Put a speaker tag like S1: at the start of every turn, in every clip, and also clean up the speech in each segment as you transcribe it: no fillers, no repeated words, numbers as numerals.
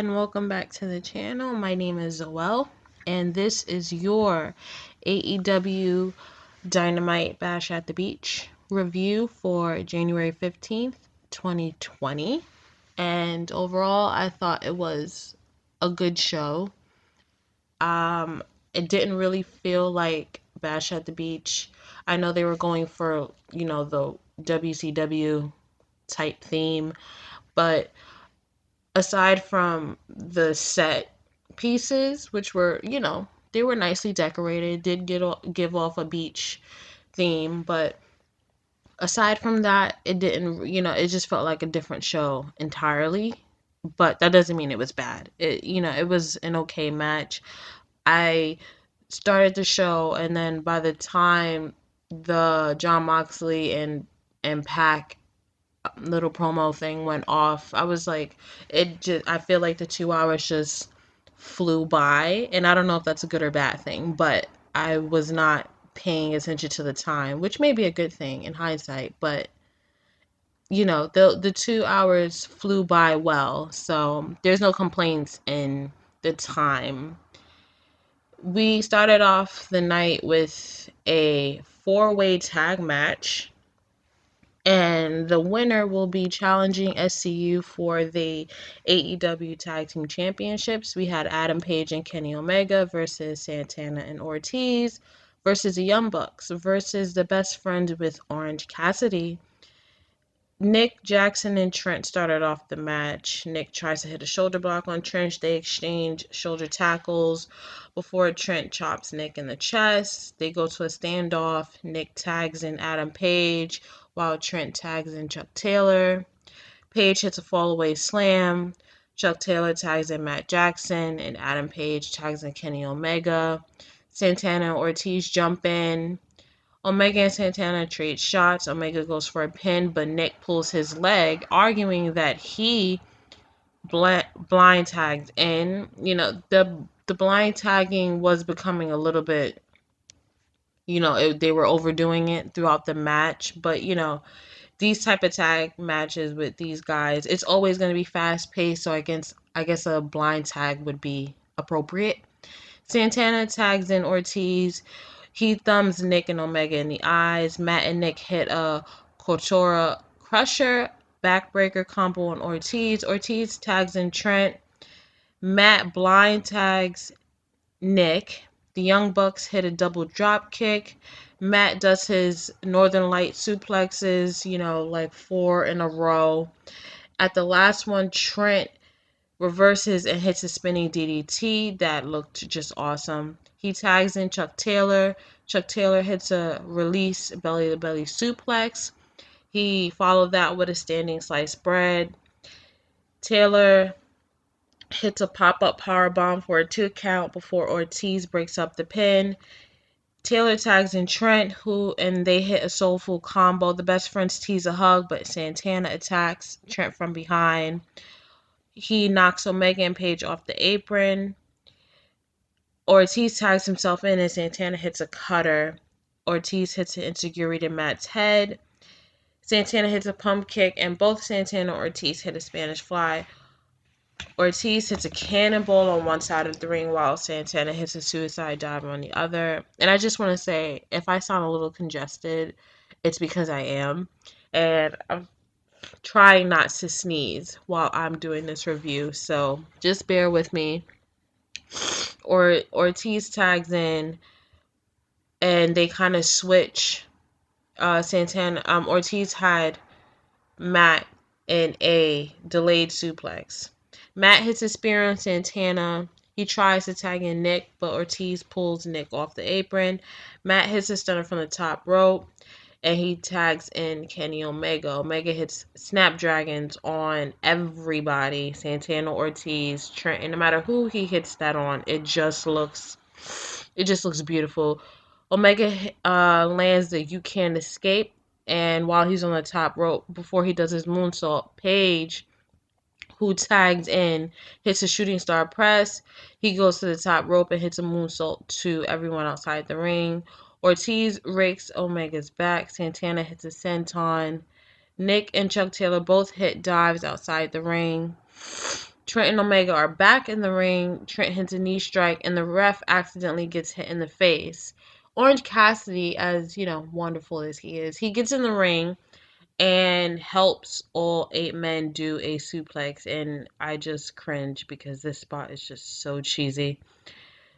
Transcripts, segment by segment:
S1: and welcome back to the channel. My name is Zoell, and this is your AEW Dynamite Bash at the Beach review for January 15th, 2020. And overall, I thought it was a good show. It didn't really feel like Bash at the Beach. I know they were going for, the WCW type theme, but aside from the set pieces, which were, they were nicely decorated, did give off a beach theme, but aside from that, it didn't, it just felt like a different show entirely. But that doesn't mean it was bad. It was an okay match. I started the show, and then by the time the John Moxley and Pac little promo thing went off, I was like, I feel like the 2 hours just flew by. And I don't know if that's a good or bad thing, but I was not paying attention to the time, which may be a good thing in hindsight. But the 2 hours flew by well, so there's no complaints in the time. We started off the night with a 4-way tag match, and the winner will be challenging SCU for the AEW Tag Team Championships. We had Adam Page and Kenny Omega versus Santana and Ortiz versus the Young Bucks versus the Best Friends with Orange Cassidy. Nick, Jackson, and Trent started off the match. Nick tries to hit a shoulder block on Trent. They exchange shoulder tackles before Trent chops Nick in the chest. They go to a standoff. Nick tags in Adam Page while Trent tags in Chuck Taylor. Page hits a fallaway slam. Chuck Taylor tags in Matt Jackson, and Adam Page tags in Kenny Omega. Santana and Ortiz jump in. Omega and Santana trade shots. Omega goes for a pin, but Nick pulls his leg, arguing that he blind tagged in. The blind tagging was becoming a little bit, they were overdoing it throughout the match. But, these type of tag matches with these guys, it's always going to be fast paced. So I guess a blind tag would be appropriate. Santana tags in Ortiz. He thumbs Nick and Omega in the eyes. Matt and Nick hit a Couture Crusher backbreaker combo on Ortiz. Ortiz tags in Trent. Matt blind tags Nick. The Young Bucks hit a double drop kick. Matt does his Northern Light suplexes, like 4 in a row. At the last one, Trent reverses and hits a spinning DDT that looked just awesome. He tags in Chuck Taylor. Chuck Taylor hits a release belly-to-belly suplex. He followed that with a standing sliced bread. Taylor hits a pop-up powerbomb for a 2 count before Ortiz breaks up the pin. Taylor tags in Trent, and they hit a soulful combo. The Best Friends tease a hug, but Santana attacks Trent from behind. He knocks Omega and Page off the apron. Ortiz tags himself in, and Santana hits a cutter. Ortiz hits an enziguri to Matt's head. Santana hits a pump kick, and both Santana and Ortiz hit a Spanish fly. Ortiz hits a cannonball on one side of the ring while Santana hits a suicide dive on the other. And I just want to say, if I sound a little congested, it's because I am. And I'm trying not to sneeze while I'm doing this review, so just bear with me. Ortiz tags in, and they kind of switch. Ortiz had Matt in a delayed suplex. Matt hits a spear on Santana. He tries to tag in Nick, but Ortiz pulls Nick off the apron. Matt hits a stunner from the top rope, and he tags in Kenny Omega. Omega hits Snapdragons on everybody. Santana, Ortiz, Trent, and no matter who he hits that on, it just looks beautiful. Omega lands the You Can't Escape, and while he's on the top rope, before he does his moonsault, Page, who tags in, hits a shooting star press. He goes to the top rope and hits a moonsault to everyone outside the ring. Ortiz rakes Omega's back. Santana hits a senton. Nick and Chuck Taylor both hit dives outside the ring. Trent and Omega are back in the ring. Trent hits a knee strike, and the ref accidentally gets hit in the face. Orange Cassidy, as wonderful as he is, he gets in the ring and helps all 8 men do a suplex, and I just cringe because this spot is just so cheesy.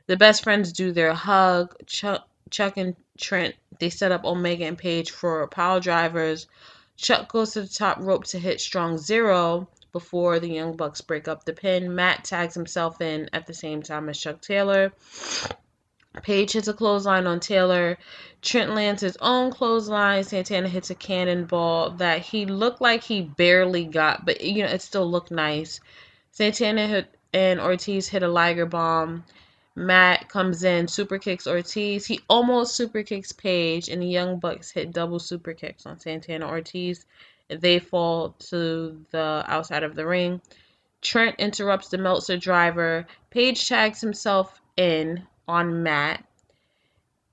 S1: The best friends do their hug. Chuck and Trent, they set up Omega and Paige for pile drivers. Chuck goes to the top rope to hit Strong Zero before the Young Bucks break up the pin. Matt tags himself in at the same time as Chuck Taylor. Paige hits a clothesline on Taylor. Trent lands his own clothesline. Santana hits a cannonball that he looked like he barely got, but it still looked nice. Santana and Ortiz hit a Liger bomb. Matt comes in, super kicks Ortiz. He almost super kicks Paige, and the Young Bucks hit double super kicks on Santana Ortiz. They fall to the outside of the ring. Trent interrupts the Meltzer driver. Paige tags himself in on Matt.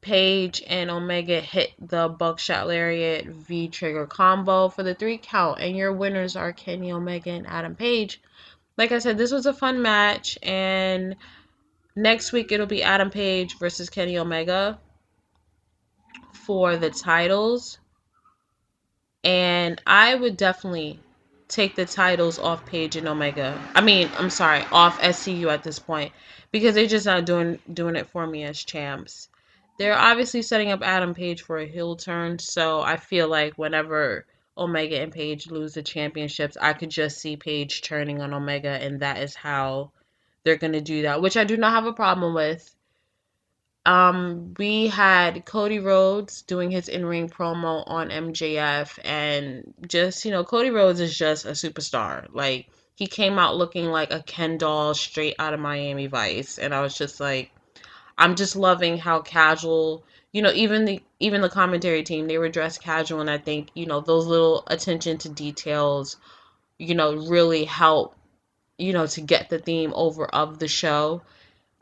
S1: Paige and Omega hit the buckshot lariat V-trigger combo for the 3 count, and your winners are Kenny Omega and Adam Page. Like I said, this was a fun match, and next week it'll be Adam Page versus Kenny Omega for the titles. And I would definitely take the titles off Page and Omega. Off SCU at this point, because they're just not doing it for me as champs. They're obviously setting up Adam Page for a heel turn, so I feel like whenever Omega and Page lose the championships, I could just see Page turning on Omega, and that is how they're going to do that, which I do not have a problem with. We had Cody Rhodes doing his in-ring promo on MJF, and just, Cody Rhodes is just a superstar. Like, he came out looking like a Ken doll straight out of Miami Vice, and I was just like, I'm just loving how casual, even the commentary team, they were dressed casual, and I think, those little attention to details, really help, to get the theme over of the show.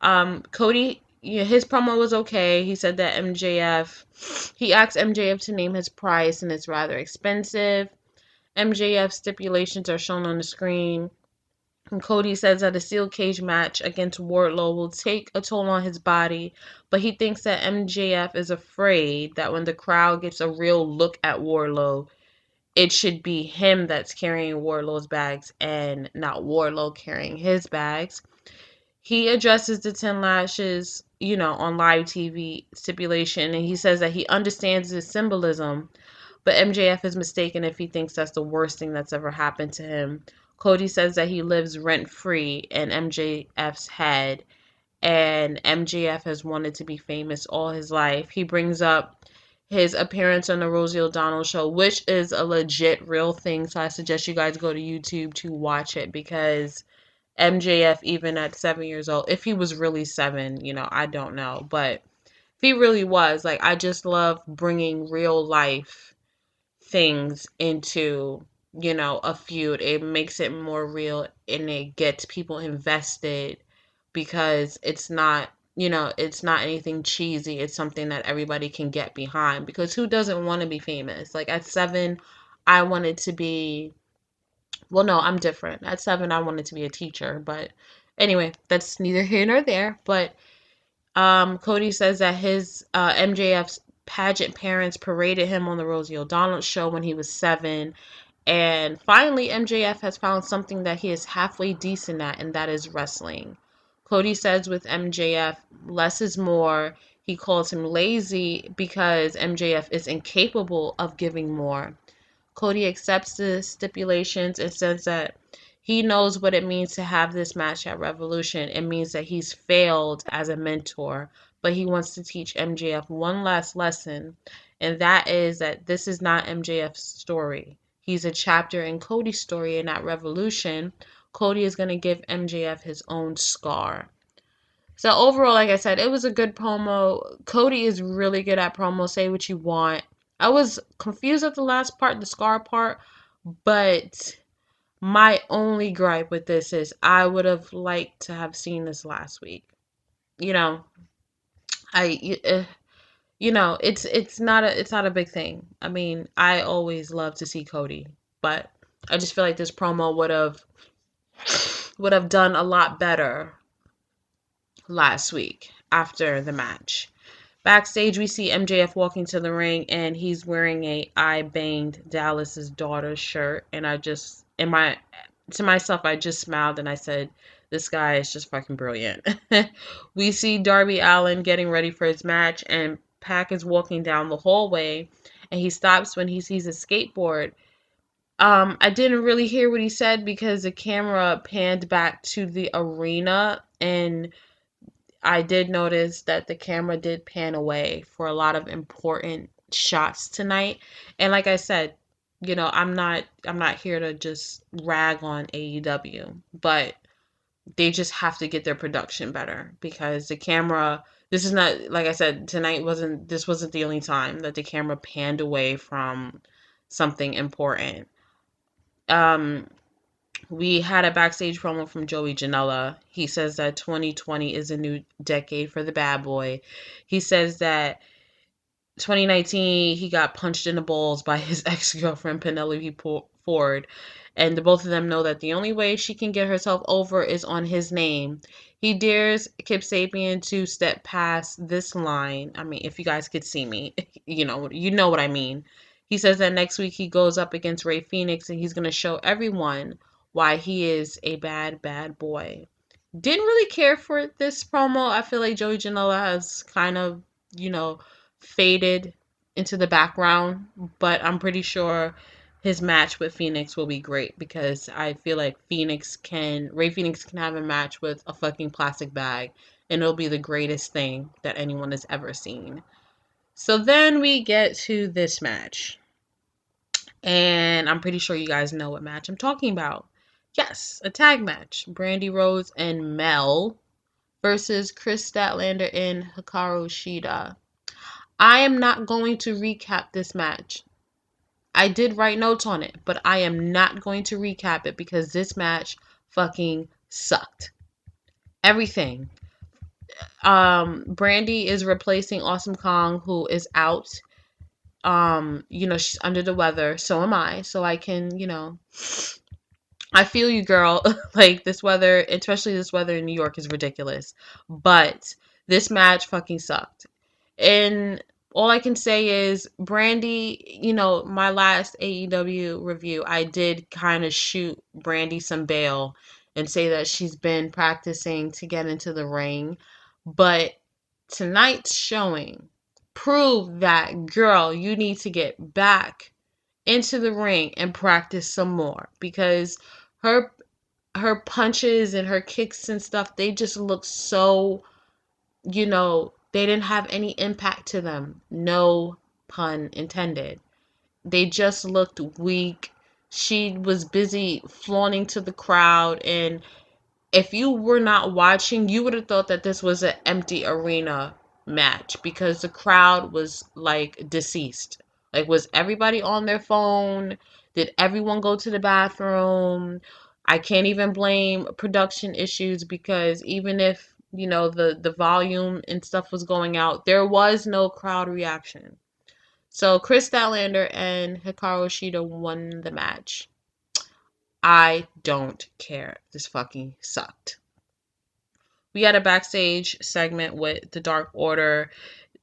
S1: Cody, his promo was okay. He said that he asked MJF to name his price, and it's rather expensive. MJF stipulations are shown on the screen. And Cody says that a steel cage match against Wardlow will take a toll on his body, but he thinks that MJF is afraid that when the crowd gets a real look at Wardlow, it should be him that's carrying Wardlow's bags and not Wardlow carrying his bags. He addresses the 10 lashes, on live TV stipulation, and he says that he understands the symbolism, but MJF is mistaken if he thinks that's the worst thing that's ever happened to him. Cody says that he lives rent-free in MJF's head, and MJF has wanted to be famous all his life. He brings up his appearance on the Rosie O'Donnell show, which is a legit real thing, so I suggest you guys go to YouTube to watch it, because MJF, even at 7 years old, if he was really 7, I don't know, but if he really was, like, I just love bringing real life things into, a feud. It makes it more real, and it gets people invested, because it's not, it's not anything cheesy. It's something that everybody can get behind, because who doesn't want to be famous? Like, at 7, I wanted to be, well, no, I'm different. At 7, I wanted to be a teacher, but anyway, that's neither here nor there. But Cody says that his MJF's pageant parents paraded him on the Rosie O'Donnell show when he was 7, and finally MJF has found something that he is halfway decent at, and that is wrestling. Cody says with MJF, less is more. He calls him lazy because MJF is incapable of giving more. Cody accepts the stipulations and says that he knows what it means to have this match at Revolution. It means that he's failed as a mentor, but he wants to teach MJF one last lesson, and that is that this is not MJF's story. He's a chapter in Cody's story, and at Revolution, Cody is going to give MJF his own scar. So overall, like I said, it was a good promo. Cody is really good at promo. Say what you want. I was confused at the last part, the scar part, but my only gripe with this is I would have liked to have seen this last week. It's not a big thing. I mean, I always love to see Cody, but I just feel like this promo would have done a lot better last week after the match. Backstage, we see MJF walking to the ring, and he's wearing a "I banged Dallas's daughter" shirt. And I just, to myself, I just smiled and I said, "This guy is just fucking brilliant." We see Darby Allen getting ready for his match, and Pac is walking down the hallway, and he stops when he sees a skateboard. I didn't really hear what he said because the camera panned back to the arena, and I did notice that the camera did pan away for a lot of important shots tonight. And like I said, I'm not here to just rag on AEW, but they just have to get their production better because the camera, this is not, like I said, this wasn't the only time that the camera panned away from something important. Um we had a backstage promo from Joey Janela. He says that 2020 is a new decade for the bad boy. He says that 2019 he got punched in the balls by his ex-girlfriend Penelope Ford, and the both of them know that the only way she can get herself over is on his name. He dares Kip Sapien to step past this line. I mean, if you guys could see me, you know what I mean. He says that next week he goes up against Ray Phoenix and he's going to show everyone why he is a bad, bad boy. Didn't really care for this promo. I feel like Joey Janela has kind of, faded into the background, but I'm pretty sure his match with Phoenix will be great because I feel like Ray Phoenix can have a match with a fucking plastic bag and it'll be the greatest thing that anyone has ever seen. So then we get to this match. And I'm pretty sure you guys know what match I'm talking about. Yes, a tag match. Brandy Rhodes and Mel versus Chris Statlander and Hikaru Shida. I am not going to recap this match. I did write notes on it, but I am not going to recap it because this match fucking sucked. Everything. Brandy is replacing Awesome Kong, who is out. She's under the weather. So am I. So I can, I feel you, girl. Like, this weather, especially this weather in New York, is ridiculous. But this match fucking sucked. And all I can say is, Brandy, my last AEW review, I did kind of shoot Brandy some bail and say that she's been practicing to get into the ring. But tonight's showing proved that, girl, you need to get back into the ring and practice some more because her punches and her kicks and stuff, they just look so, they didn't have any impact to them. No pun intended. They just looked weak. She was busy flaunting to the crowd, and if you were not watching, you would have thought that this was an empty arena match because the crowd was like deceased. Like, was everybody on their phone? Did everyone go to the bathroom? I can't even blame production issues because even if, the volume and stuff was going out, there was no crowd reaction. So Chris Statlander and Hikaru Shida won the match. I don't care. This fucking sucked. We had a backstage segment with the Dark Order.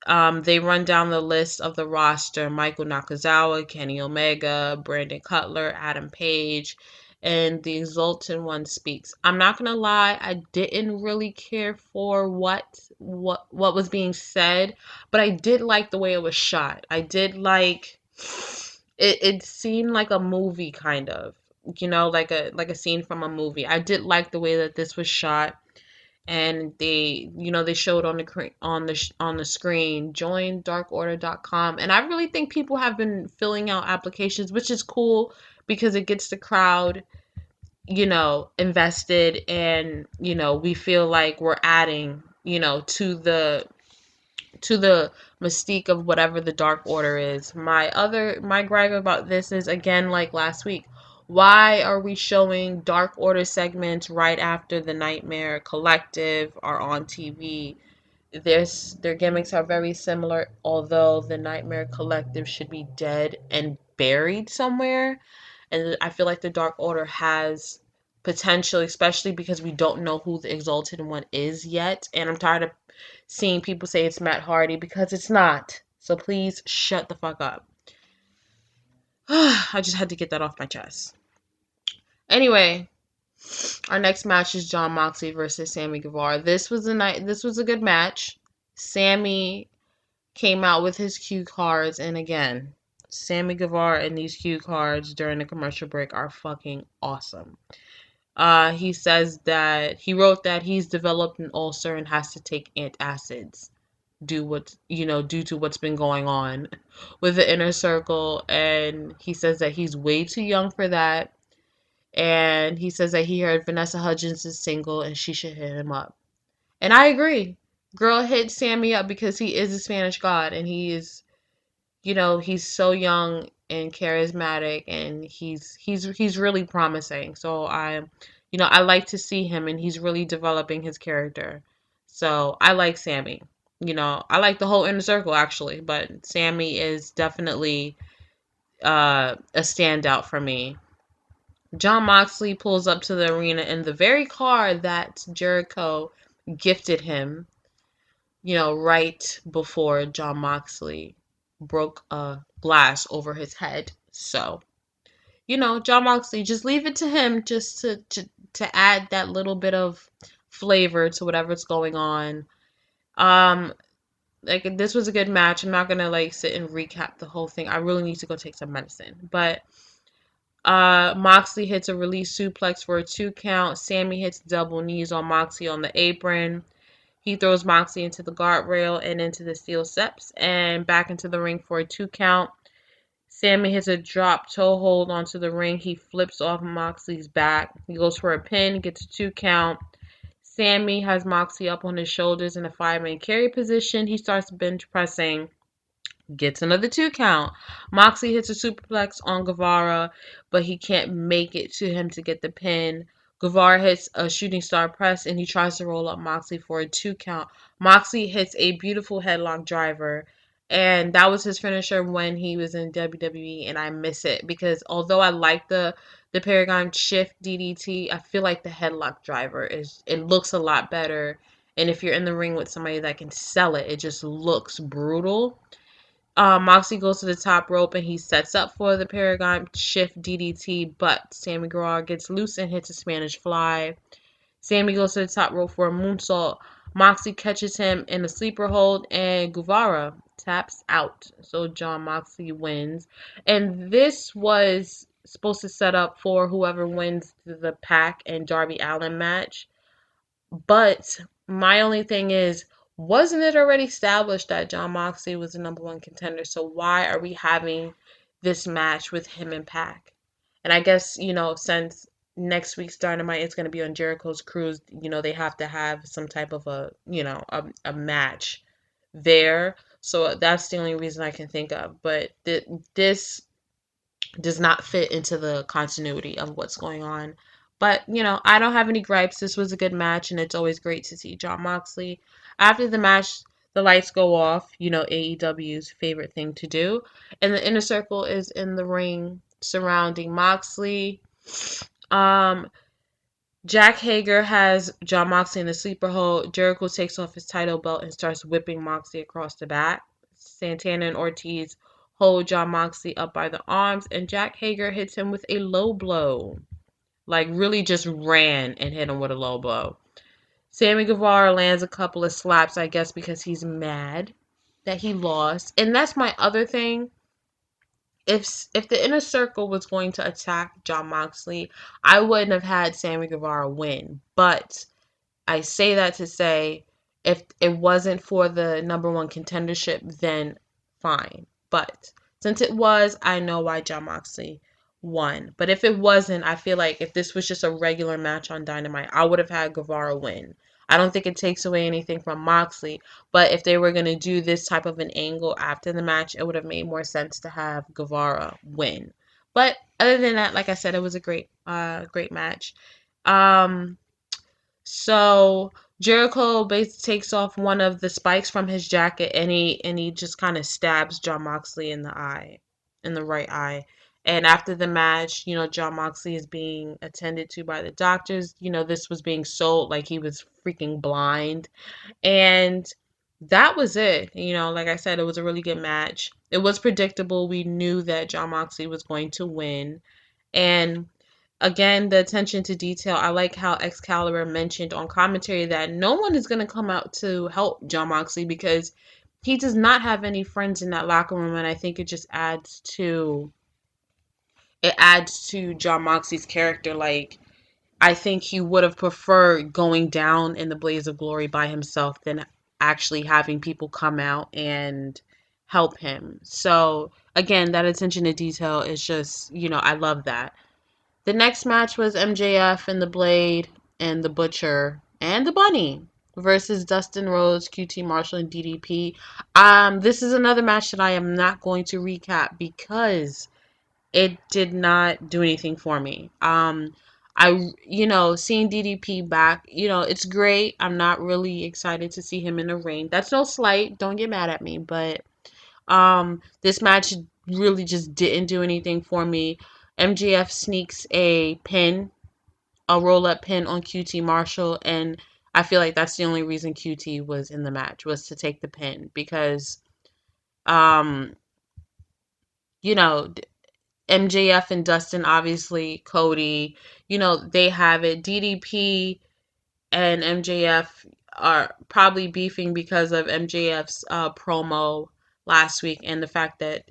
S1: They run down the list of the roster: Michael Nakazawa, Kenny Omega, Brandon Cutler, Adam Page, and the Exalted One speaks. I'm not gonna lie, I didn't really care for what was being said, but I did like the way it was shot. I did like it. It seemed like a movie, kind of, like a scene from a movie. I did like the way that this was shot, and they showed on the screen, join darkorder.com, and I really think people have been filling out applications, which is cool because it gets the crowd invested, and we feel like we're adding to the mystique of whatever the Dark Order is. My gripe about this is, again, like last week, why are we showing Dark Order segments right after the Nightmare Collective are on TV? Their gimmicks are very similar, although the Nightmare Collective should be dead and buried somewhere. And I feel like the Dark Order has potential, especially because we don't know who the Exalted One is yet. And I'm tired of seeing people say it's Matt Hardy because it's not. So please shut the fuck up. I just had to get that off my chest. Anyway, our next match is Jon Moxley versus Sammy Guevara. This was a good match. Sammy came out with his cue cards, and again, Sammy Guevara and these cue cards during the commercial break are fucking awesome. He says that he wrote that he's developed an ulcer and has to take antacids due to what's been going on with the inner circle, and he says that he's way too young for that. And he says that he heard Vanessa Hudgens is single and she should hit him up. And I agree. Girl, hit Sammy up because he is a Spanish god and he is, he's so young and charismatic and he's really promising. So I like to see him and he's really developing his character. So I like Sammy. I like the whole inner circle actually, but Sammy is definitely a standout for me. Jon Moxley pulls up to the arena in the very car that Jericho gifted him, right before Jon Moxley broke a glass over his head. So, Jon Moxley, just leave it to him just to add that little bit of flavor to whatever's going on. This was a good match. I'm not gonna sit and recap the whole thing. I really need to go take some medicine. But Moxley hits a release suplex for a 2 count. Sammy hits double knees on Moxley on the apron. He throws Moxley into the guardrail and into the steel steps and back into the ring for a 2 count. Sammy hits a drop toe hold onto the ring. He flips off Moxley's back. He goes for a pin, gets a 2 count. Sammy has Moxley up on his shoulders in a 5-man carry position. He starts bench pressing. Gets another 2 count. Moxley hits a superplex on Guevara, but he can't make it to him to get the pin. Guevara hits a shooting star press and he tries to roll up Moxley for a 2 count. Moxley hits a beautiful headlock driver, and that was his finisher when he was in WWE, and I miss it because although I like the Paragon Shift DDT, I feel like the headlock driver it looks a lot better, and if you're in the ring with somebody that can sell it, it just looks brutal. Moxley goes to the top rope and he sets up for the Paragon Shift DDT, but Sammy Guevara gets loose and hits a Spanish fly. Sammy goes to the top rope for a moonsault. Moxley catches him in a sleeper hold and Guevara taps out. So Jon Moxley wins. And this was supposed to set up for whoever wins the Pac and Darby Alan match. But my only thing is, wasn't it already established that Jon Moxley was the number 1 contender? So why are we having this match with him and Pac? And I guess, since next week's Dynamite is going to be on Jericho's cruise, they have to have some type of a match there. So that's the only reason I can think of. But this does not fit into the continuity of what's going on. But, I don't have any gripes. This was a good match, and it's always great to see Jon Moxley. After the match, the lights go off, AEW's favorite thing to do. And the inner circle is in the ring surrounding Moxley. Jack Hager has Jon Moxley in the sleeper hold. Jericho takes off his title belt and starts whipping Moxley across the back. Santana and Ortiz hold Jon Moxley up by the arms, and Jack Hager hits him with a low blow. Really just ran and hit him with a low blow. Sammy Guevara lands a couple of slaps, I guess, because he's mad that he lost. And that's my other thing. If the inner circle was going to attack Jon Moxley, I wouldn't have had Sammy Guevara win. But I say that to say, if it wasn't for the number 1 contendership, then fine. But since it was, I know why Jon Moxley won. But if it wasn't, I feel like if this was just a regular match on Dynamite, I would have had Guevara win. I don't think it takes away anything from Moxley, but if they were going to do this type of an angle after the match, it would have made more sense to have Guevara win. But other than that, like I said, it was a great match. So Jericho basically takes off one of the spikes from his jacket and he just kind of stabs Jon Moxley in the eye, in the right eye. And after the match, Jon Moxley is being attended to by the doctors. This was being sold like he was freaking blind. And that was it. Like I said, it was a really good match. It was predictable. We knew that Jon Moxley was going to win. And again, the attention to detail. I like how Excalibur mentioned on commentary that no one is going to come out to help Jon Moxley because he does not have any friends in that locker room, and I think it adds to Jon Moxley's character. Like, I think he would have preferred going down in the blaze of glory by himself than actually having people come out and help him. So again, that attention to detail is just, I love that. The next match was MJF and the Blade and the Butcher and the Bunny versus Dustin Rhodes, QT Marshall, and DDP. This is another match that I am not going to recap because it did not do anything for me. Seeing DDP back, it's great. I'm not really excited to see him in the ring. That's no slight. Don't get mad at me, but this match really just didn't do anything for me. MJF sneaks a roll-up pin on QT Marshall, and I feel like that's the only reason QT was in the match, was to take the pin because, um, you know, MJF and Dustin, obviously, Cody, they have it. DDP and MJF are probably beefing because of MJF's promo last week and the fact that,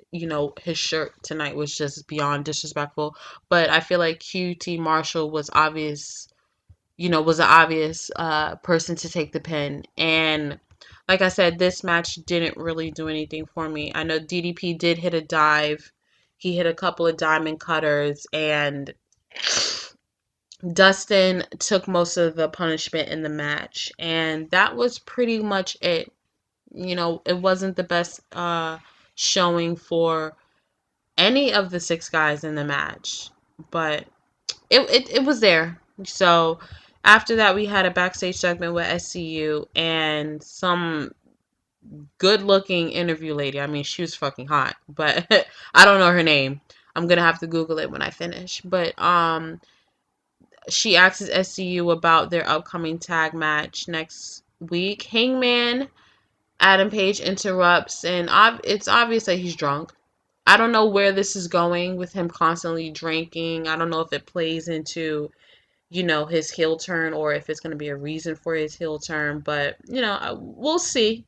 S1: his shirt tonight was just beyond disrespectful. But I feel like QT Marshall was an obvious person to take the pin. And like I said, this match didn't really do anything for me. I know DDP did hit a dive. He hit a couple of diamond cutters, and Dustin took most of the punishment in the match. And that was pretty much it. It wasn't the best showing for any of the six guys in the match, but it was there. So after that, we had a backstage segment with SCU and some good looking interview lady. I mean, she was fucking hot, but I don't know her name. I'm gonna have to Google it when I finish. But she asks SCU about their upcoming tag match next week. Hangman Adam Page interrupts, and it's obvious that he's drunk. I don't know where this is going with him constantly drinking. I don't know if it plays into, his heel turn or if it's going to be a reason for his heel turn. But, we'll see.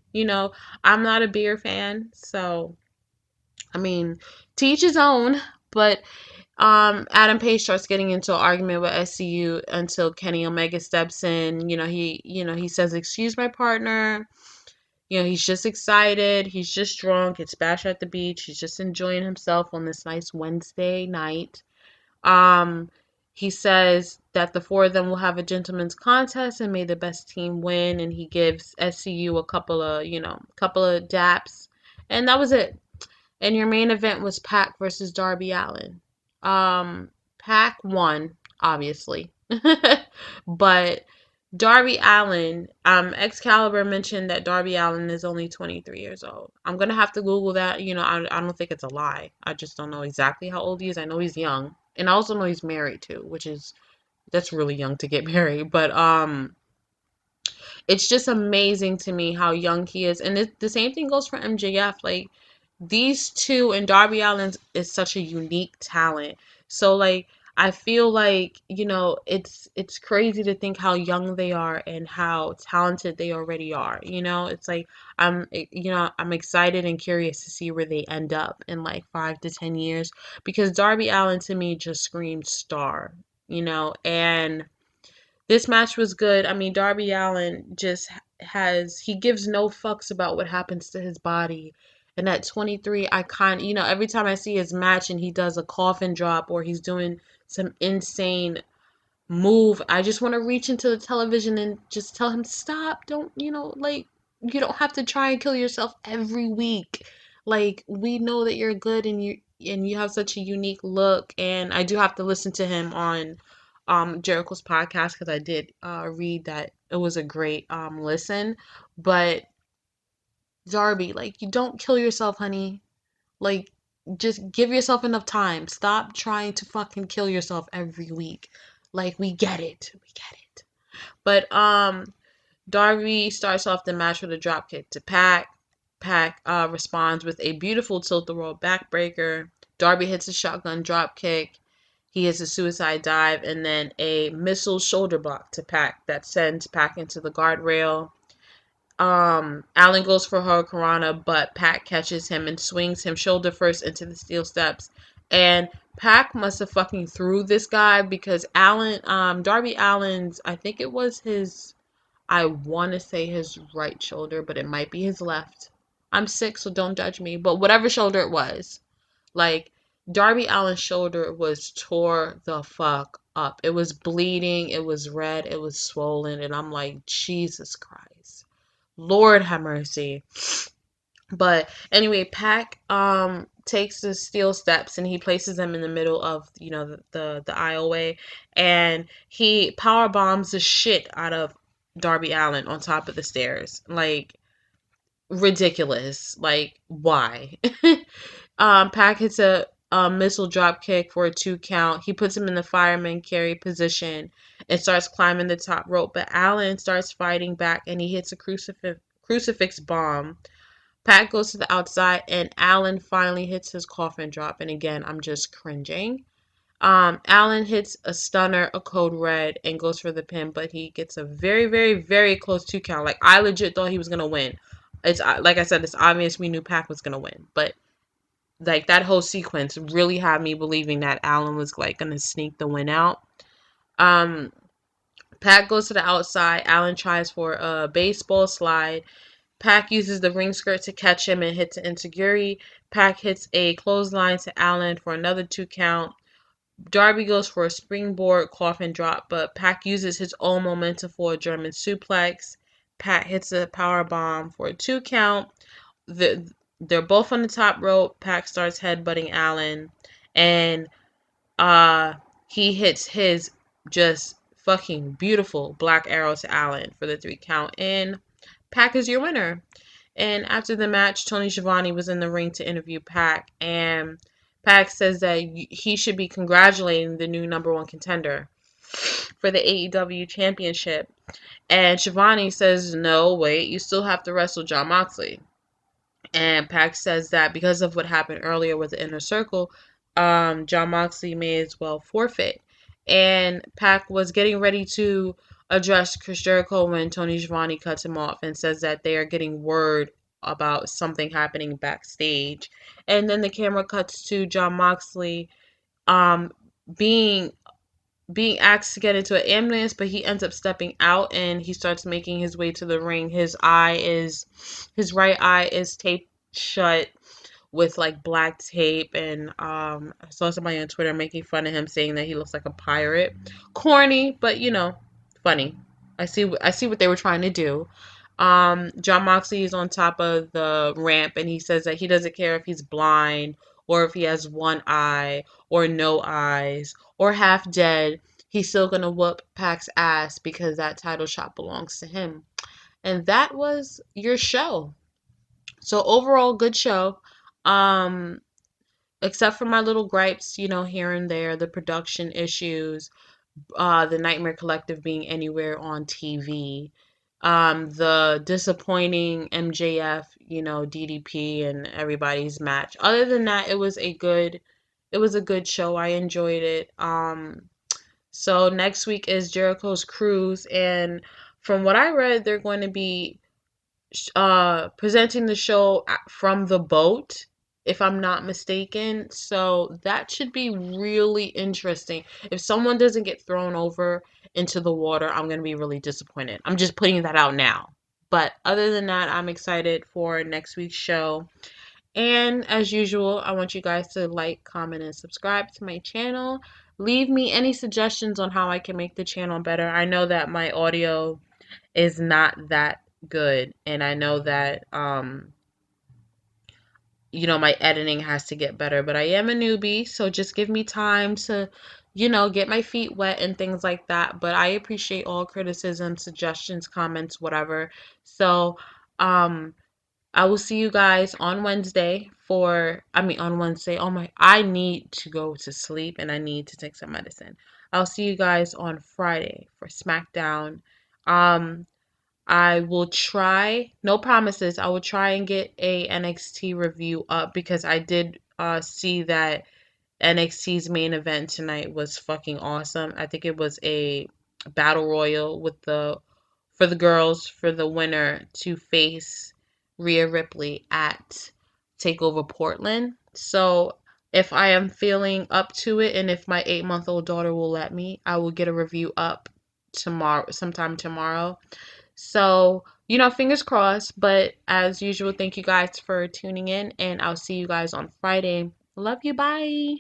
S1: I'm not a beer fan. So, I mean, to each his own. But Adam Page starts getting into an argument with SCU until Kenny Omega steps in. He says, "Excuse my partner." He's just excited. He's just drunk. It's Bash at the Beach. He's just enjoying himself on this nice Wednesday night. He says that the four of them will have a gentleman's contest and may the best team win. And he gives SCU a couple of daps. And that was it. And your main event was Pac versus Darby Allin. Pac won, obviously. But Darby Allin, Excalibur mentioned that Darby Allin is only 23 years old. I'm going to have to Google that. I don't think it's a lie. I just don't know exactly how old he is. I know he's young. And I also know he's married too, that's really young to get married. But, it's just amazing to me how young he is. And the same thing goes for MJF. Like, these two, and Darby Allin is such a unique talent. So, like, I feel like, it's crazy to think how young they are and how talented they already are. It's like I'm excited and curious to see where they end up in like 5 to 10 years, because Darby Allin to me just screamed star, and this match was good. I mean, Darby Allin he gives no fucks about what happens to his body. And at 23, every time I see his match and he does a coffin drop or he's doing some insane move, I just want to reach into the television and just tell him, stop. Don't, like, you don't have to try and kill yourself every week. Like, we know that you're good and you have such a unique look. And I do have to listen to him on Jericho's podcast, because I did read that it was a great listen. But Darby, like, you don't kill yourself, honey. Like, just give yourself enough time. Stop trying to fucking kill yourself every week. Like, we get it. We get it. But Darby starts off the match with a dropkick to Pac. Pac responds with a beautiful tilt-a-roll backbreaker. Darby hits a shotgun dropkick. He hits a suicide dive and then a missile shoulder block to Pac that sends Pac into the guardrail. Alan goes for Hurricanrana, but Pac catches him and swings him shoulder first into the steel steps. And Pac must have fucking threw this guy because Darby Allen's, I think it was his, I want to say his right shoulder, but it might be his left. I'm sick, so don't judge me. But whatever shoulder it was, like, Darby Allen's shoulder was tore the fuck up. It was bleeding, it was red, it was swollen, and I'm like, Jesus Christ. Lord have mercy. But anyway, Pac takes the steel steps and he places them in the middle of, you know, the aisleway, and he power bombs the shit out of Darby Allen on top of the stairs. Like, ridiculous. Like, why? Pac hits a missile drop kick for a 2 count. He puts him in the fireman carry position and starts climbing the top rope, but Allen starts fighting back and he hits a crucifix bomb. Pac goes to the outside and Allen finally hits his coffin drop, and again, I'm just cringing. Allen hits a stunner, a code red, and goes for the pin, but he gets a very, very, very close 2 count. Like, I legit thought he was gonna win. It's like I said, it's obvious we knew Pac was gonna win, but like, that whole sequence really had me believing that Allen was like gonna sneak the win out. Pac goes to the outside. Allen tries for a baseball slide. Pac uses the ring skirt to catch him and hits an enziguri. Pac hits a clothesline to Allen for another 2 count. Darby goes for a springboard coffin drop, but Pac uses his own momentum for a German suplex. Pac hits a power bomb for a 2 count. They're both on the top rope. Pac starts headbutting Allen, and he hits his just fucking beautiful black arrow to Allen for the 3 count, and Pac is your winner. And after the match, Tony Schiavone was in the ring to interview Pac, and Pac says that he should be congratulating the new #1 contender for the AEW Championship. And Schiavone says, no, wait, you still have to wrestle Jon Moxley. And Pac says that because of what happened earlier with the Inner Circle, Jon Moxley may as well forfeit. And Pac was getting ready to address Chris Jericho when Tony Schiavone cuts him off and says that they are getting word about something happening backstage. And then the camera cuts to Jon Moxley being asked to get into an ambulance, but he ends up stepping out and he starts making his way to the ring. His right eye is taped shut with like black tape, and I saw somebody on Twitter making fun of him, saying that he looks like a pirate. Corny, but you know, funny. I see what they were trying to do. Jon Moxley is on top of the ramp and he says that he doesn't care if he's blind or if he has one eye or no eyes or half dead. He's still gonna whoop Pac's ass because that title shot belongs to him. And that was your show. So overall, good show. Except for my little gripes, you know, here and there, the production issues, the Nightmare Collective being anywhere on TV, the disappointing MJF, you know, DDP and everybody's match. Other than that, it was a good show. I enjoyed it. So next week is Jericho's Cruise, and from what I read, they're going to be presenting the show from the boat, if I'm not mistaken. So that should be really interesting. If someone doesn't get thrown over into the water, I'm going to be really disappointed. I'm just putting that out now. But other than that, I'm excited for next week's show. And as usual, I want you guys to like, comment, and subscribe to my channel. Leave me any suggestions on how I can make the channel better. I know that my audio is not that good, and I know that you know, my editing has to get better, but I am a newbie, so just give me time to, you know, get my feet wet and things like that. But I appreciate all criticism, suggestions, comments, whatever. So I will see you guys on Wednesday on Wednesday. Oh my, I need to go to sleep and I need to take some medicine. I'll see you guys on Friday for SmackDown. Um, I will try, no promises, I will try and get a NXT review up because I did see that NXT's main event tonight was fucking awesome. I think it was a battle royal with the for the girls for the winner to face Rhea Ripley at Takeover Portland. So if I am feeling up to it and if my 8-month-old daughter will let me, I will get a review up sometime tomorrow. So, fingers crossed. But as usual, thank you guys for tuning in, and I'll see you guys on Friday. Love you. Bye.